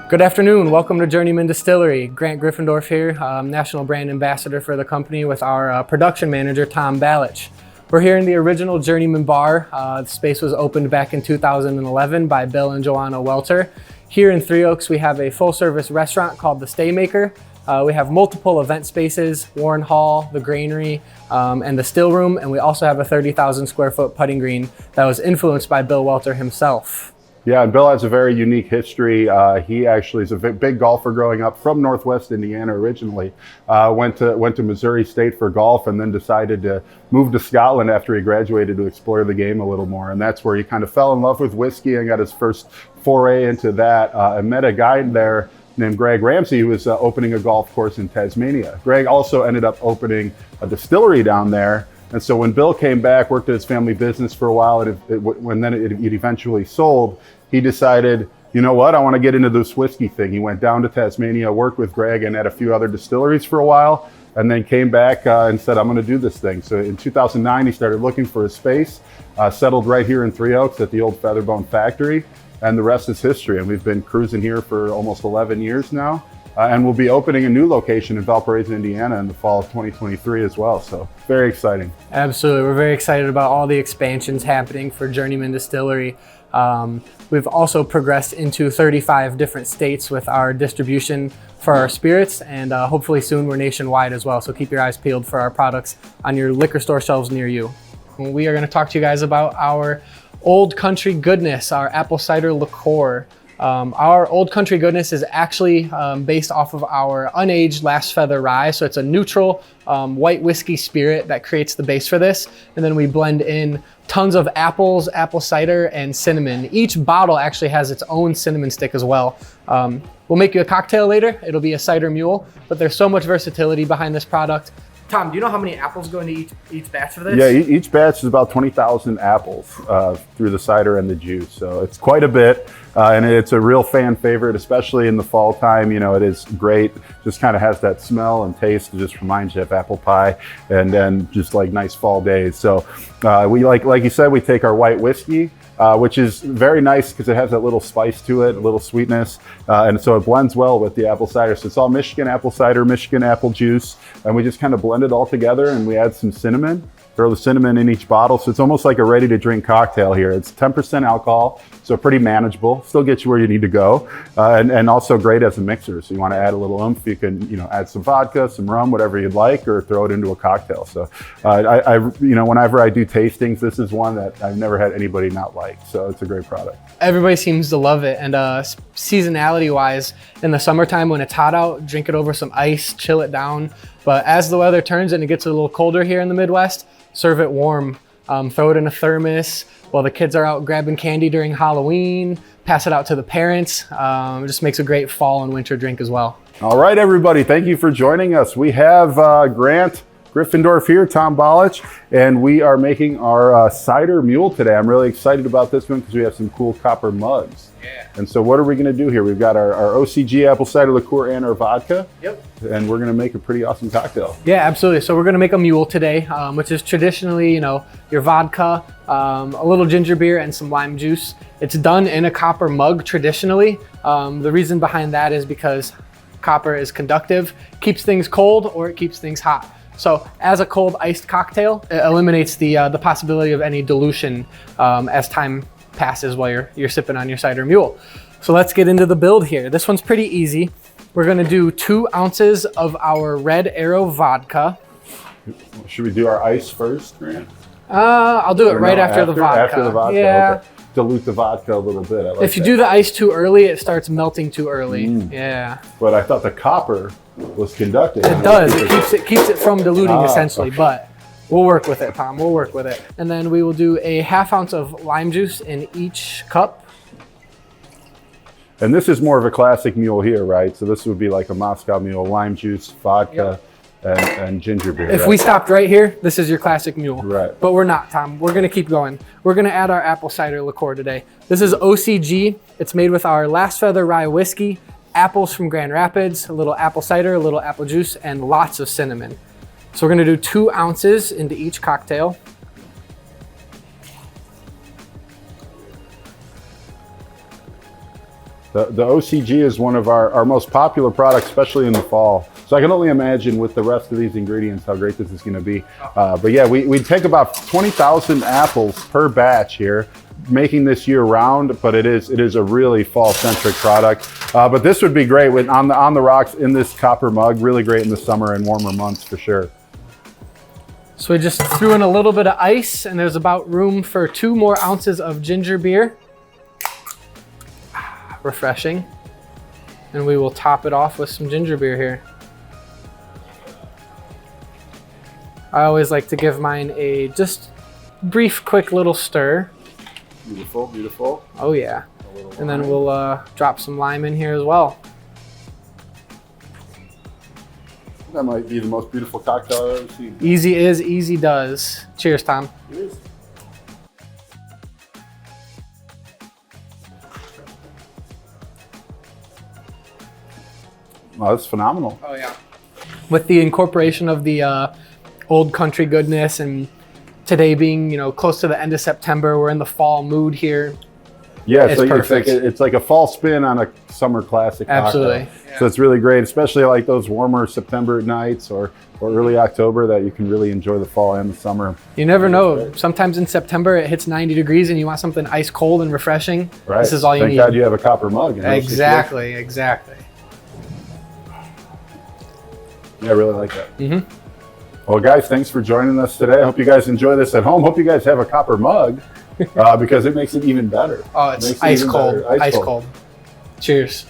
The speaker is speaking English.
Good afternoon, welcome to Journeyman Distillery. Grant Griffendorf here, National Brand Ambassador for the company with our production manager, Tom Balich. We're here in the original Journeyman bar. The space was opened back in 2011 by Bill and Joanna Welter. Here in Three Oaks, we have a full-service restaurant called the Staymaker. We have multiple event spaces, Warren Hall, the Granary, and the Still Room, and we also have a 30,000 square foot putting green that was influenced by Bill Welter himself. Yeah, and Bill has a very unique history. He actually is a big golfer growing up from Northwest Indiana originally. Went to Missouri State for golf and then decided to move to Scotland after he graduated to explore the game a little more. And that's where he kind of fell in love with whiskey and got his first foray into that. And met a guy there named Greg Ramsey who was opening a golf course in Tasmania. Greg also ended up opening a distillery down there. And so when Bill came back, worked at his family business for a while, when it eventually sold, he decided, you know what, I want to get into this whiskey thing. He went down to Tasmania, worked with Greg and at a few other distilleries for a while, and then came back and said, I'm going to do this thing. So in 2009, he started looking for a space, settled right here in Three Oaks at the old Featherbone factory, and the rest is history. And we've been cruising here for almost 11 years now. And we'll be opening a new location in Valparaiso, Indiana in the fall of 2023 as well. So very exciting. Absolutely. We're very excited about all the expansions happening for Journeyman Distillery. We've also progressed into 35 different states with our distribution for our spirits, and hopefully soon we're nationwide as well. So keep your eyes peeled for our products on your liquor store shelves near you. We are going to talk to you guys about our Old Country Goodness, our apple cider liqueur. Our Old Country Goodness is actually based off of our unaged Last Feather rye. So it's a neutral white whiskey spirit that creates the base for this. And then we blend in tons of apples, apple cider, and cinnamon. Each bottle actually has its own cinnamon stick as well. We'll make you a cocktail later. It'll be a Cider Mule, but there's so much versatility behind this product. Tom, do you know how many apples go into each batch for this? Yeah, each batch is about 20,000 apples through the cider and the juice. So it's quite a bit. And it's a real fan favorite, especially in the fall time. You know, it is great. Just kind of has that smell and taste. It just reminds you of apple pie and then just like nice fall days. So we like you said, we take our white whiskey, which is very nice because it has that little spice to it, a little sweetness. And so it blends well with the apple cider. So it's all Michigan apple cider, Michigan apple juice. And we just kind of blend it all together and we add some cinnamon. Throw the cinnamon in each bottle. So it's almost like a ready to drink cocktail here. It's 10% alcohol, so pretty manageable. Still gets you where you need to go. And also great as a mixer. So you want to add a little oomph, you can, add some vodka, some rum, whatever you'd like, or throw it into a cocktail. So whenever I do tastings, this is one that I've never had anybody not like. So it's a great product. Everybody seems to love it. And seasonality wise, in the summertime when it's hot out, drink it over some ice, chill it down. But as the weather turns and it gets a little colder here in the Midwest, serve it warm. Throw it in a thermos while the kids are out grabbing candy during Halloween. Pass it out to the parents. It just makes a great fall and winter drink as well. All right, everybody. Thank you for joining us. We have Grant Griffendorf here, Tom Balich, and we are making our Cider Mule today. I'm really excited about this one because we have some cool copper mugs. Yeah. And so what are we going to do here? We've got our O.C.G apple cider liqueur and our vodka. Yep. And we're going to make a pretty awesome cocktail. Yeah, absolutely. So we're going to make a mule today, which is traditionally, your vodka, a little ginger beer, and some lime juice. It's done in a copper mug traditionally. The reason behind that is because copper is conductive, keeps things cold or it keeps things hot. So as a cold iced cocktail, it eliminates the possibility of any dilution as time passes while you're sipping on your Cider Mule. So let's get into the build here. This one's pretty easy. We're gonna do 2 ounces of our Red Arrow Vodka. Should we do our ice first, Grant? I'll do it right after the vodka. After the vodka, yeah. Okay. Dilute the vodka a little bit. I like if you do the ice too early, it starts melting too early. Yeah. But I thought the copper was conductive. It does. It keeps it from diluting essentially, okay. But we'll work with it, Tom. We'll work with it. And then we will do a 1/2 ounce of lime juice in each cup. And this is more of a classic mule here, right? So this would be like a Moscow Mule, lime juice, vodka, and ginger beer. If we stopped right here, this is your classic mule. Right. But we're not, Tom. We're gonna keep going. We're gonna add our apple cider liqueur today. This is O.C.G. It's made with our Last Feather rye whiskey, apples from Grand Rapids, a little apple cider, a little apple juice, and lots of cinnamon. So we're gonna do 2 ounces into each cocktail. The O.C.G is one of our most popular products, especially in the fall. So I can only imagine with the rest of these ingredients how great this is going to be. But yeah, we take about 20,000 apples per batch here, making this year round, but it is a really fall-centric product. But this would be great with on the rocks in this copper mug, really great in the summer and warmer months for sure. So we just threw in a little bit of ice, and there's about room for 2 more ounces of ginger beer. Refreshing. And we will top it off with some ginger beer here. I always like to give mine a just brief, quick little stir. Beautiful, beautiful. Oh yeah. And then we'll drop some lime in here as well. That might be the most beautiful cocktail I've ever seen. Easy is, easy does. Cheers, Tom. It is. Wow, that's phenomenal. Oh yeah. With the incorporation of the old country goodness, and today being, you know, close to the end of September, we're in the fall mood here. Yeah, It's so perfect. it's like a fall spin on a summer classic cocktail. Absolutely. So it's really great, especially like those warmer September nights or early October, that you can really enjoy the fall and the summer. You never know. Sometimes in September it hits 90 degrees and you want something ice cold and refreshing. Right. This is all you Thank need. God you have a copper mug. Exactly, exactly. Yeah, I really like that. Mm-hmm. Well, guys, thanks for joining us today. I hope you guys enjoy this at home. Hope you guys have a copper mug because it makes it even better. Oh, it's ice cold. Ice cold. Cheers.